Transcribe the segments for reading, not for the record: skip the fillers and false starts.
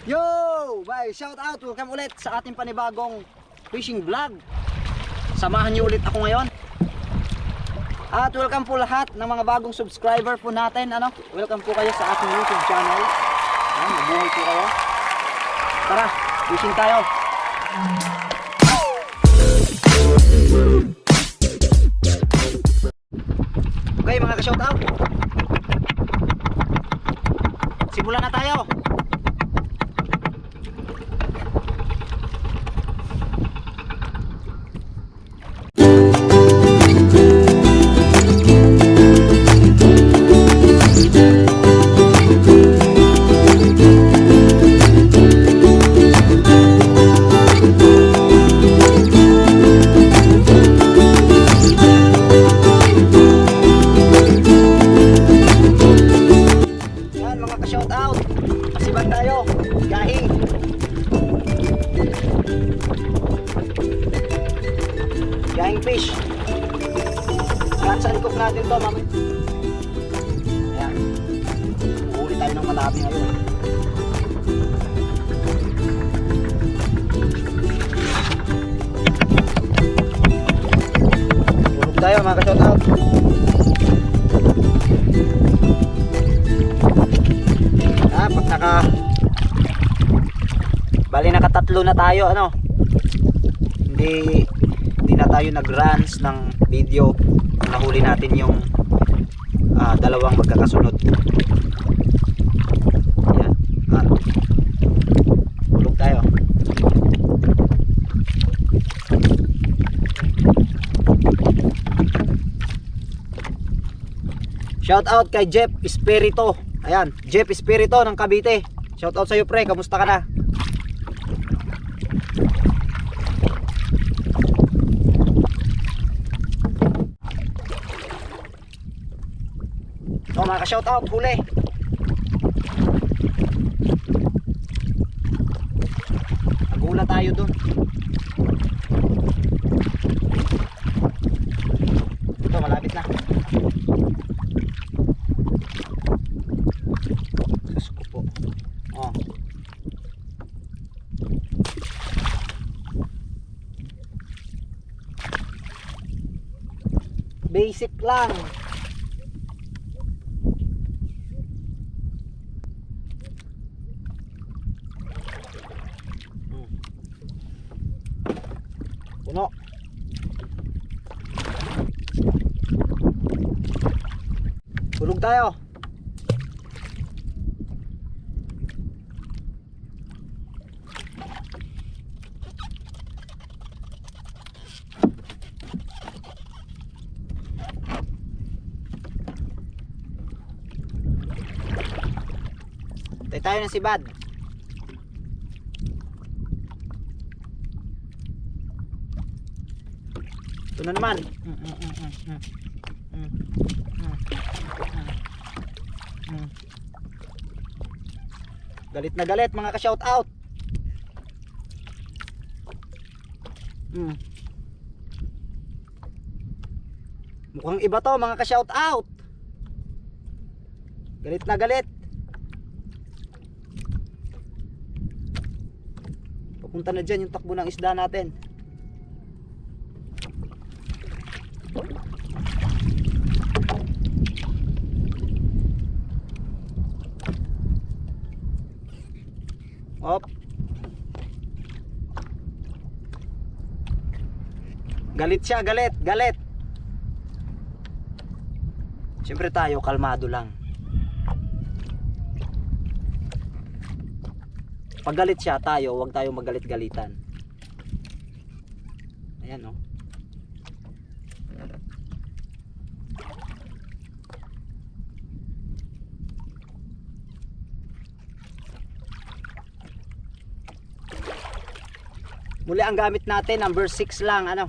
Yo! Bye! Shout out! Welcome ulit sa ating panibagong fishing vlog. Samahan niyo ulit ako ngayon. At welcome po lahat ng mga bagong subscriber po natin. Welcome po kayo sa ating YouTube channel. Mabuhay po kayo. Tara, fishing tayo. Okay mga ka-shout out. Simulan na tayo. Gahing fish. At sa likop natin to, mami. Ayan. Uhuli tayo ng malami ngayon. Tulog tayo mga ka-shout out. Pag bali nakatatlo na tayo, hindi na tayo nag-runs ng video. Nahuli natin yung dalawang magkakasunod. Ayan. Tulog tayo. Shout out kay Jeff Espirito. Ayan, Jeff Espirito ng Cavite. Shout out sa iyo pre, kamusta ka na? Mga ka-shout out, huli. Nagula tayo dun. Ito, malapit na. Sus ko po. Basic lang. Puno. Tulog tayo. Tayo ng sibad. Ito na naman. Galit na galit mga ka-shout out. Mukhang iba to mga ka-shout out. Galit na galit. Papunta na dyan yung takbo ng isda natin. Op. Galit siya, galit, galit. Siyempre tayo kalmado lang. Pag galit siya, tayo, huwag tayo magalit-galitan. Ayan, oh. Muli ang gamit natin, number 6 lang, At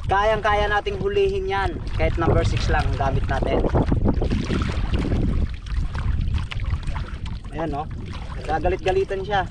kayang-kaya nating hulihin yan kahit number 6 lang ang gamit natin. Ayan, no? Nagagalit-galitan siya.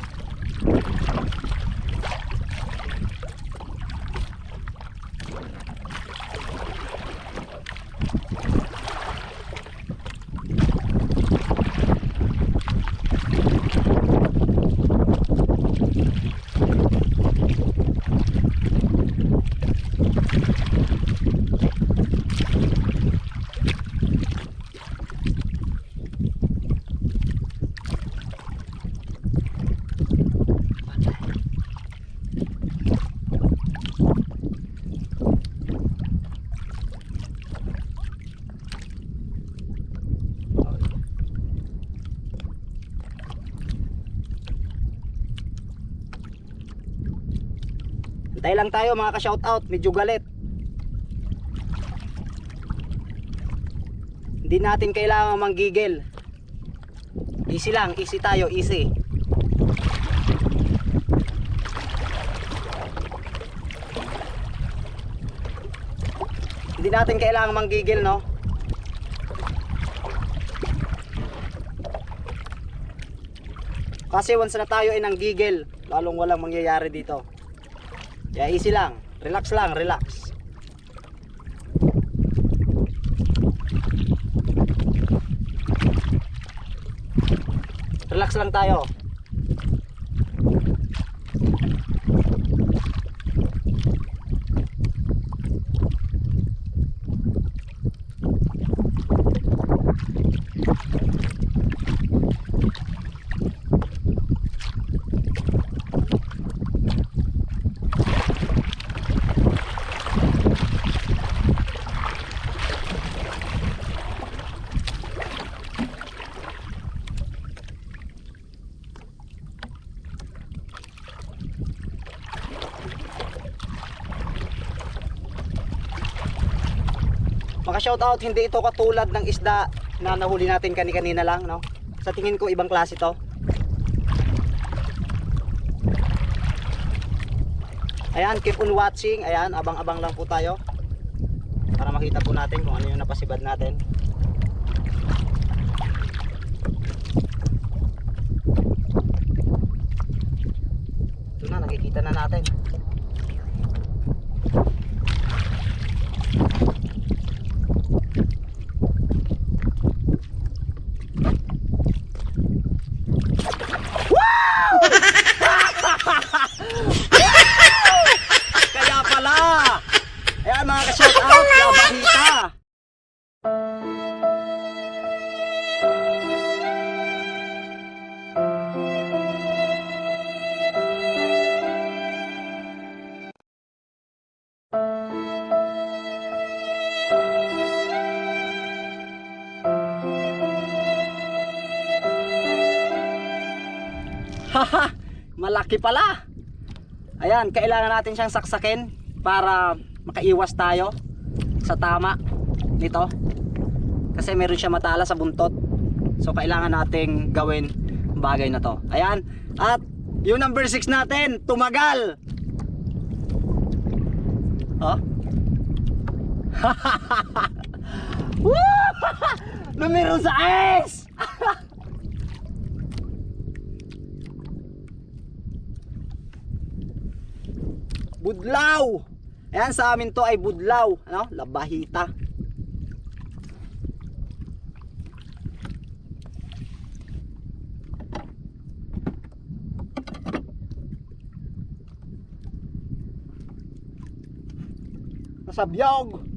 Hintay lang tayo mga ka-shoutout, medyo galit. Hindi natin kailangan manggigil. Easy lang, easy tayo, easy. Hindi natin kailangan manggigil, no? Kasi once na tayo ay nanggigil, lalong walang mangyayari dito. Kaya easy lang, relax lang, relax. Relax lang tayo. Mga shoutout, hindi ito katulad ng isda na nahuli natin kanina lang, no? Sa tingin ko ibang klase to. Ayan, keep on watching. Ayan, abang-abang lang po tayo para makita po natin kung ano yung napasibad natin. Ito na, nakikita na natin. Kaya pala. Ayan mga ka-shoutout, labahita. Haha, malaki pala. Ayan, kailangan natin siyang saksakin para makaiwas tayo sa tama nito. Kasi meron siya matala sa buntot. So kailangan nating gawin ang bagay na to. Ayan, at yung number 6 natin, tumagal. Oh. Numero 6. Budlaw. Ayan, sa amin to ay budlaw, ano? Labahita. Nasabyaw.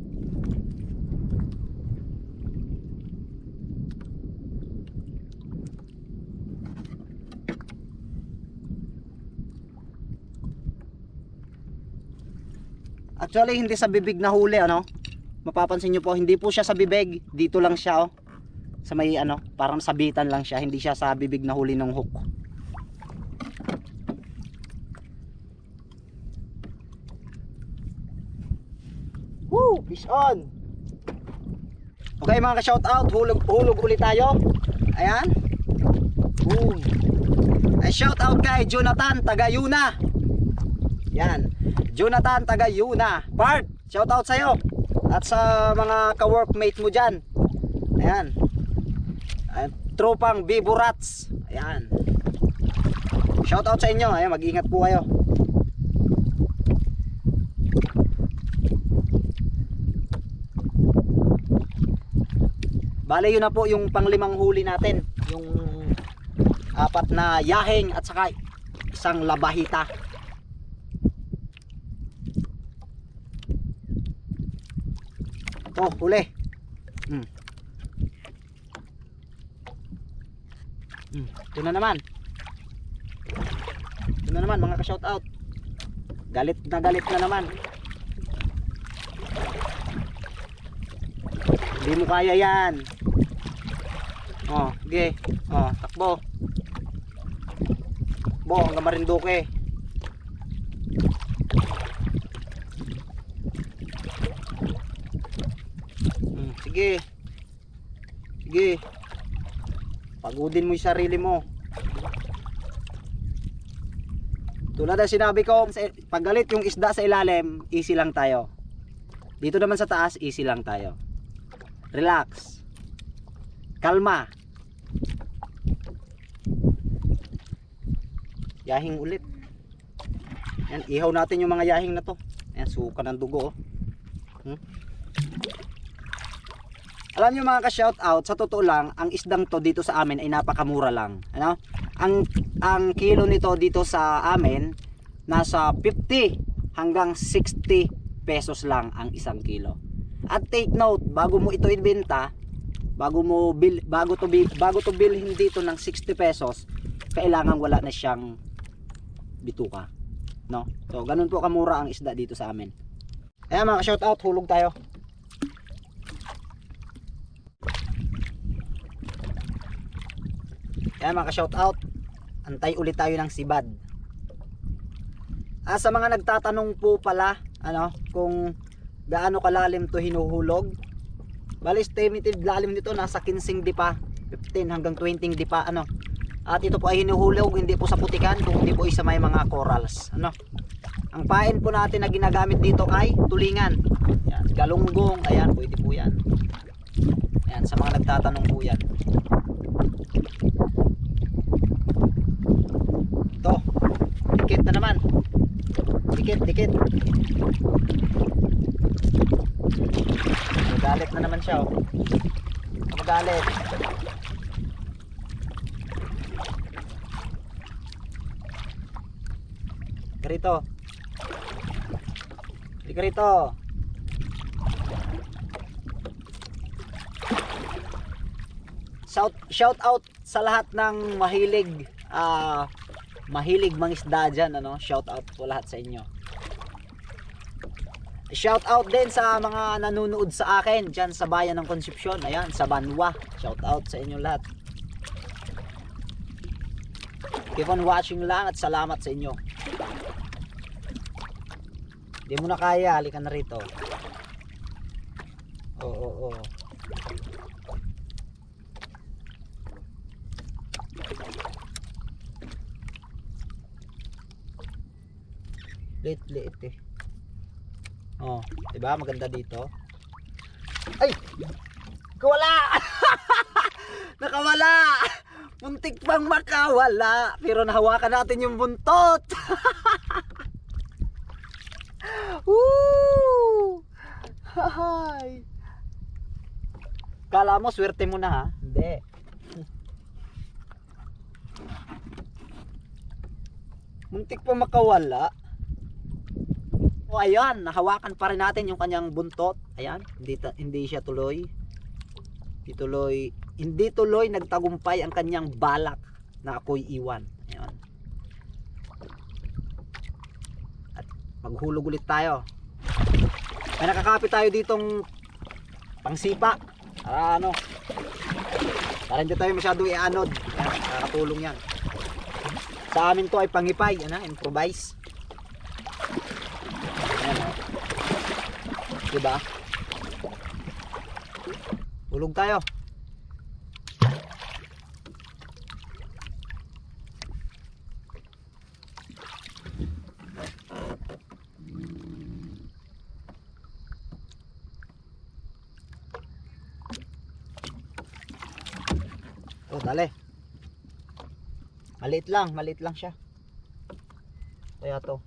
Actually, hindi sa bibig na huli, ano? Mapapansin nyo po, hindi po siya sa bibig. Dito lang siya, oh. Sa may, ano, parang sabitan lang siya. Hindi siya sa bibig na huli ng hook. Woo! Fish on! Okay mga ka-shoutout, hulog ulit tayo. Ayan. Boom! Ay, shoutout kay Jonathan, taga Yuna. Yan. Jonathan, taga Yuna. Part, shoutout sa'yo. At sa mga ka-workmate mo dyan. Ayan. Tropang Bibo Rats. Ayan. Shoutout sa inyo. Ayan, mag-ingat po kayo. Bale, yun na po yung panglimang huli natin. Yung 4 na yaheng at saka isang labahita. Oh, huli. Ito na naman. Ito na naman mga ka-shoutout. Galit na naman. Hindi mo kaya yan. Oh, sige. Oh, takbo. Takbo hanggang Marinduque. Sige. Sige. Pagudin mo yung sarili mo. Tulad ng sinabi ko, pag galit yung isda sa ilalim, easy lang tayo. Dito naman sa taas, easy lang tayo. Relax. Kalma. Yahing ulit. Yan, ihaw natin yung mga yahing na to. Ayan, suka ng dugo. Alam nyo mga ka-shoutout, sa totoo lang, ang isdang to dito sa amin ay napakamura lang. Ano? Ang kilo nito dito sa amin, nasa 50 hanggang 60 pesos lang ang isang kilo. At take note, bago mo ito ibenta, bago to bilhin dito ng 60 pesos, kailangan wala na siyang bituka. No? So, ganun po kamura ang isda dito sa amin. Ayan mga ka-shoutout, hulog tayo. Ayan mga ka-shoutout, antay ulit tayo ng sibad. Sa mga nagtatanong po pala, kung gaano kalalim to hinuhulog, bali estimated lalim nito nasa 15 dipa, 15 hanggang 20 dipa, At ito po ay hinuhulog hindi po sa putikan, kundi po sa may mga corals, Ang pain po natin na ginagamit dito ay tulingan. Yan, galunggong, ayan, pwede po yan. Ayan, sa mga nagtatanong po yan. Ito, dikit na naman. Dikit. Magalit na naman siya, Magalit. Karito. Karito. Shout out sa lahat ng mahilig mangisda dyan, shout out po lahat sa inyo. Shout out din sa mga nanonood sa akin dyan sa bayan ng Concepcion, ayan, sa Banwa. Shout out sa inyo lahat. Keep on watching lang at salamat sa inyo. Di mo na kaya, halika na rito. Oo. Liit eh. Diba? Maganda dito. Ay! Nakawala! Nakawala! Muntik pang makawala. Pero nahawakan natin yung buntot. Woo! Hay! Kala mo swerte mo na, ha? Hindi. Muntik pang makawala. Ayan, nahawakan pa rin natin yung kanyang buntot. Ayan, hindi siya tuloy. Hindi tuloy nagtagumpay ang kanyang balak na ako'y iwan. Ayan. At maghulog ulit tayo. May nakakapit tayo ditong pangsipa. Para hindi tayo masyado i-anod. Ayan, nakakatulong yan. Sa amin to ay pangipay, improvise. Diba? Hulog tayo. Dali. Maliit lang siya. Kaya to.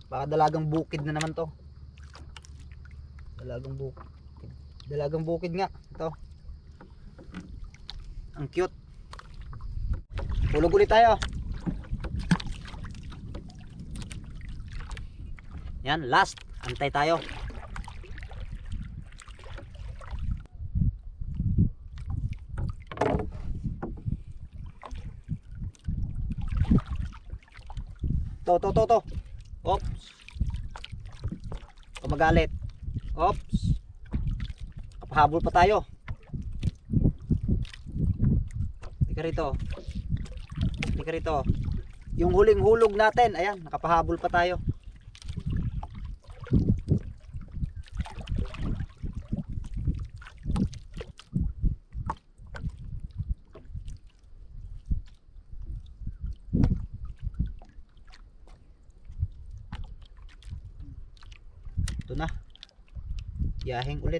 Baka dalagang bukid na naman to. Dalagang bukid nga ito. Ang cute. Hulog ulit tayo. Yan, last. Antay tayo. To. Oops. Magalit. Oops. Kapahabol pa tayo. Tika rito. Yung huling hulog natin, ayan, nakapahabol pa tayo. Ito na. Yahing ulit.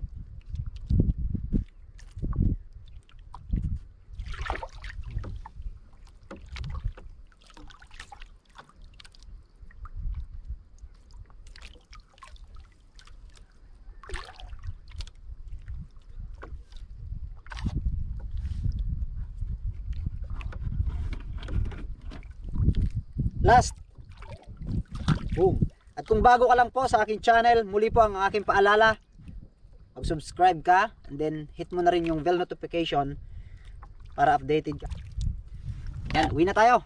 Last. Boom. At kung bago ka lang po sa aking channel, muli po ang aking paalala, mag-subscribe ka and then hit mo na rin yung bell notification para updated ka. Yan, uwi na tayo.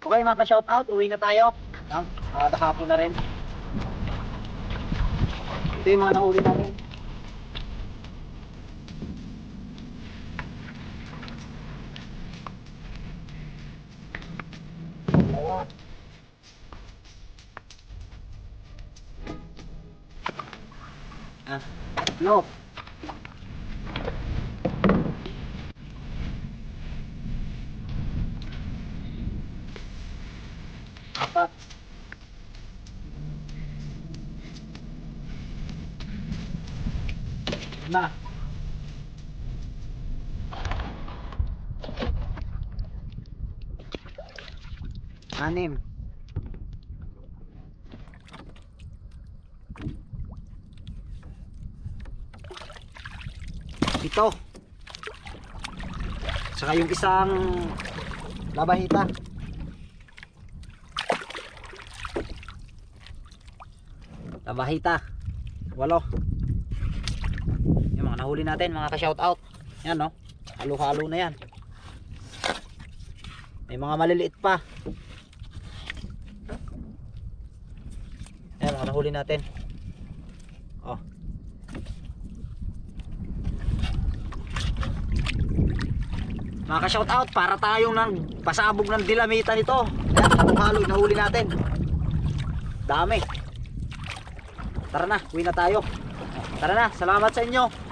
Okay mga ka-shoutout, uwi na tayo. Hapon na rin. Ito yung mga nahuli namin. No. Apat. Na. Anim. Ito. Saka yung isang labahita. Labahita. 8. Yung mga nahuli natin, mga ka-shoutout. Yan no. Halo-halo na yan. May mga maliliit pa. Yan mga nahuli natin. Oh. Mga ka-shoutout, para tayong nang pasabog ng dilamitan nito. Ayan, halo-halo, nahuli natin. Dami. Tara na, uwi na tayo. Tara na, salamat sa inyo.